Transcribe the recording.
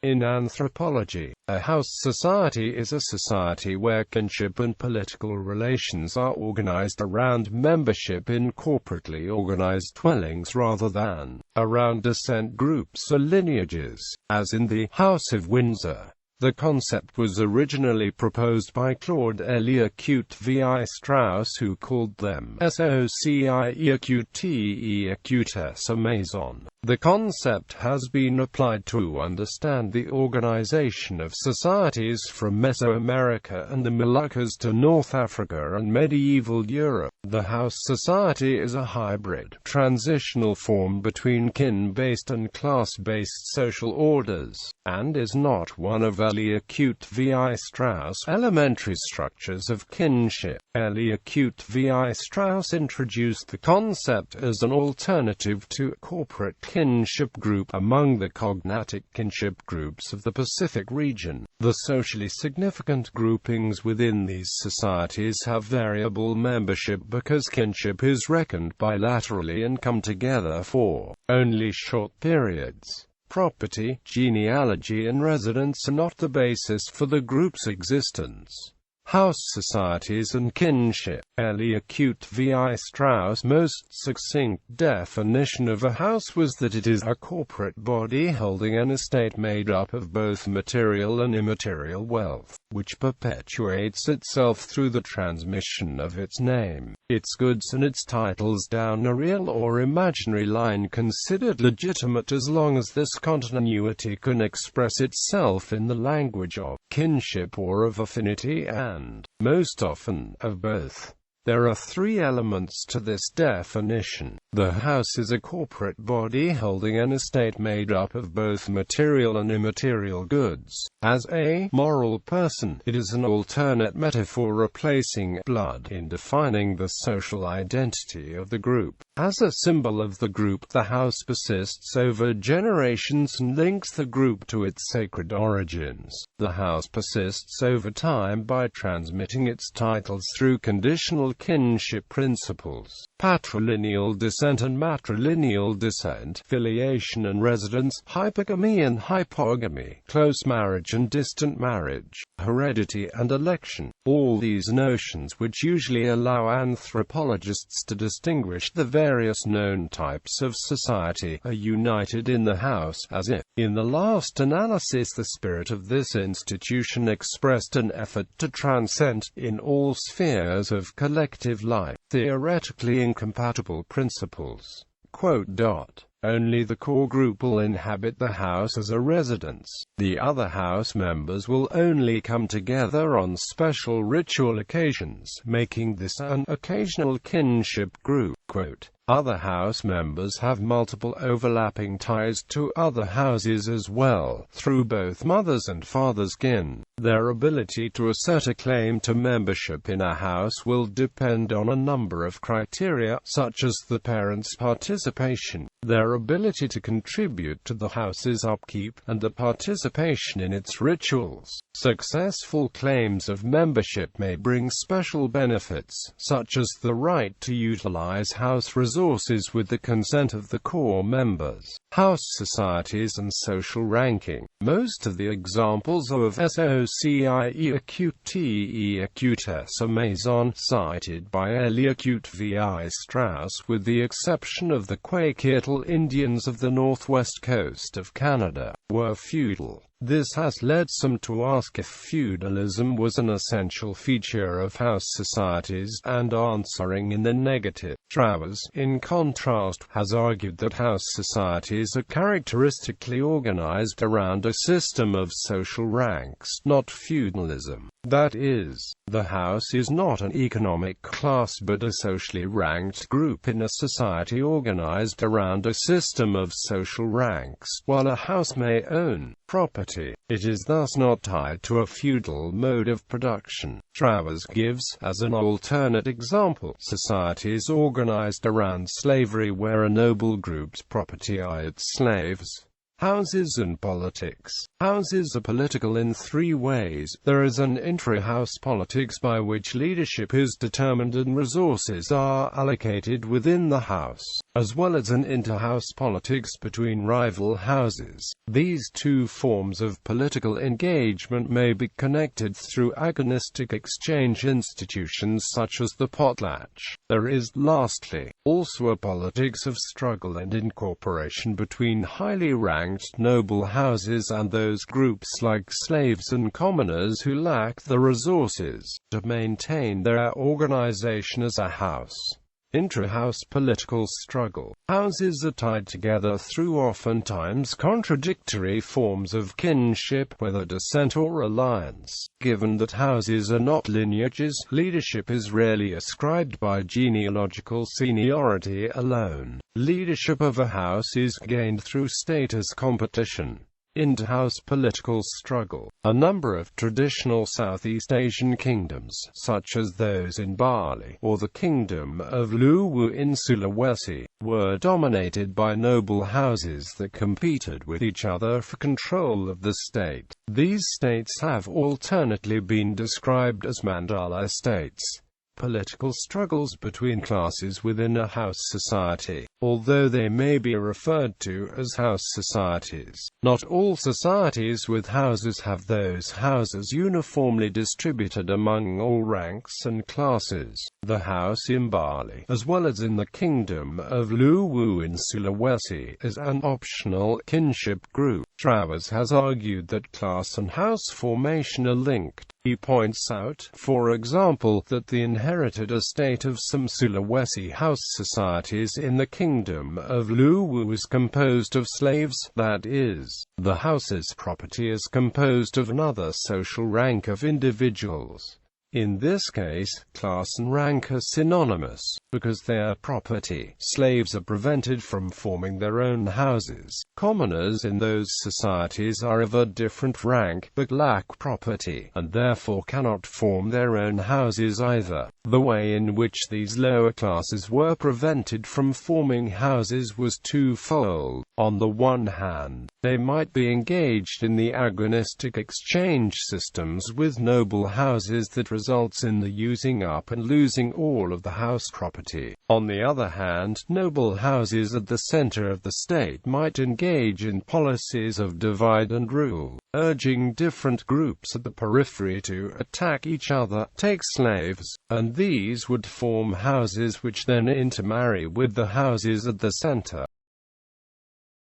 In anthropology, a house society is a society where kinship and political relations are organized around membership in corporately organized dwellings rather than around descent groups or lineages, as in the House of Windsor. The concept was originally proposed by Claude Lévi-Écoute V.I. Strauss, who called them sociétés a maison. The concept has been applied to understand the organization of societies from Mesoamerica and the Moluccas to North Africa and medieval Europe. The house society is a hybrid, transitional form between kin-based and class-based social orders, and is not one of Lévi-Écoute V.I. Strauss' elementary structures of kinship. Lévi-Écoute V.I. Strauss introduced the concept as an alternative to corporate kinship group among the cognatic kinship groups of the Pacific region. The socially significant groupings within these societies have variable membership because kinship is reckoned bilaterally and come together for only short periods. Property, genealogy and residence are not the basis for the group's existence. House societies and kinship. Lévi-Écoute V.I. Strauss' most succinct definition of a house was that it is a corporate body holding an estate made up of both material and immaterial wealth, which perpetuates itself through the transmission of its name, its goods and its titles down a real or imaginary line considered legitimate as long as this continuity can express itself in the language of kinship or of affinity and, most often, of both. There are three elements to this definition. The house is a corporate body holding an estate made up of both material and immaterial goods. As a moral person, it is an alternate metaphor replacing blood in defining the social identity of the group. As a symbol of the group, the house persists over generations and links the group to its sacred origins. The house persists over time by transmitting its titles through conditional kinship principles, patrilineal descent and matrilineal descent, filiation and residence, hypergamy and hypogamy, close marriage and distant marriage, heredity and election. All these notions, which usually allow anthropologists to distinguish the various known types of society, are united in the house, as if, in the last analysis, the spirit of this institution expressed an effort to transcend, in all spheres of collective life, theoretically incompatible principles. Only the core group will inhabit the house as a residence. The other house members will only come together on special ritual occasions, making this an occasional kinship group. Other house members have multiple overlapping ties to other houses as well, through both mothers and fathers' kin. Their ability to assert a claim to membership in a house will depend on a number of criteria, such as the parents' participation, their ability to contribute to the house's upkeep, and the participation in its rituals. Successful claims of membership may bring special benefits, such as the right to utilize house resources with the consent of the core members. House societies and social ranking. Most of the examples of sociétés maison cited by Lévi-Écoute V.I. Strauss, with the exception of the Quakertal Indians of the northwest coast of Canada, were feudal. This has led some to ask if feudalism was an essential feature of house societies, and answering in the negative. Strauss, in contrast, has argued that house societies are characteristically organized around a system of social ranks, not feudalism. That is, the house is not an economic class but a socially ranked group in a society organized around a system of social ranks. While a house may own property, it is thus not tied to a feudal mode of production. Strauss gives, as an alternate example, societies organized around slavery where a noble group's property are its slaves. Houses and politics. Houses are political in three ways. There is an intra-house politics by which leadership is determined and resources are allocated within the house. as well as an inter-house politics between rival houses. These two forms of political engagement may be connected through agonistic exchange institutions such as the potlatch. There is, lastly, also a politics of struggle and incorporation between highly ranked noble houses and those groups like slaves and commoners who lack the resources to maintain their organization as a house. Intra-house political struggle. Houses are tied together through oftentimes contradictory forms of kinship, whether descent or alliance. Given that houses are not lineages, leadership is rarely ascribed by genealogical seniority alone. Leadership of a house is gained through status competition. Inter-house political struggle. A number of traditional Southeast Asian kingdoms, such as those in Bali, or the Kingdom of Luwu in Sulawesi, were dominated by noble houses that competed with each other for control of the state. These states have alternately been described as mandala states, political struggles between classes within a house society, although they may be referred to as house societies. Not all societies with houses have those houses uniformly distributed among all ranks and classes. The house in Bali, as well as in the Kingdom of Luwu in Sulawesi, is an optional kinship group. Travers has argued that class and house formation are linked. He points out, for example, that the inherited estate of some Sulawesi house societies in the Kingdom of Luwu is composed of slaves, that is, the house's property is composed of another social rank of individuals. In this case, class and rank are synonymous, because they are property. Slaves are prevented from forming their own houses. Commoners in those societies are of a different rank, but lack property, and therefore cannot form their own houses either. The way in which these lower classes were prevented from forming houses was twofold. On the one hand, they might be engaged in the agonistic exchange systems with noble houses that results in the using up and losing all of the house property. On the other hand, noble houses at the center of the state might engage in policies of divide and rule, urging different groups at the periphery to attack each other, take slaves, and these would form houses which then intermarry with the houses at the center.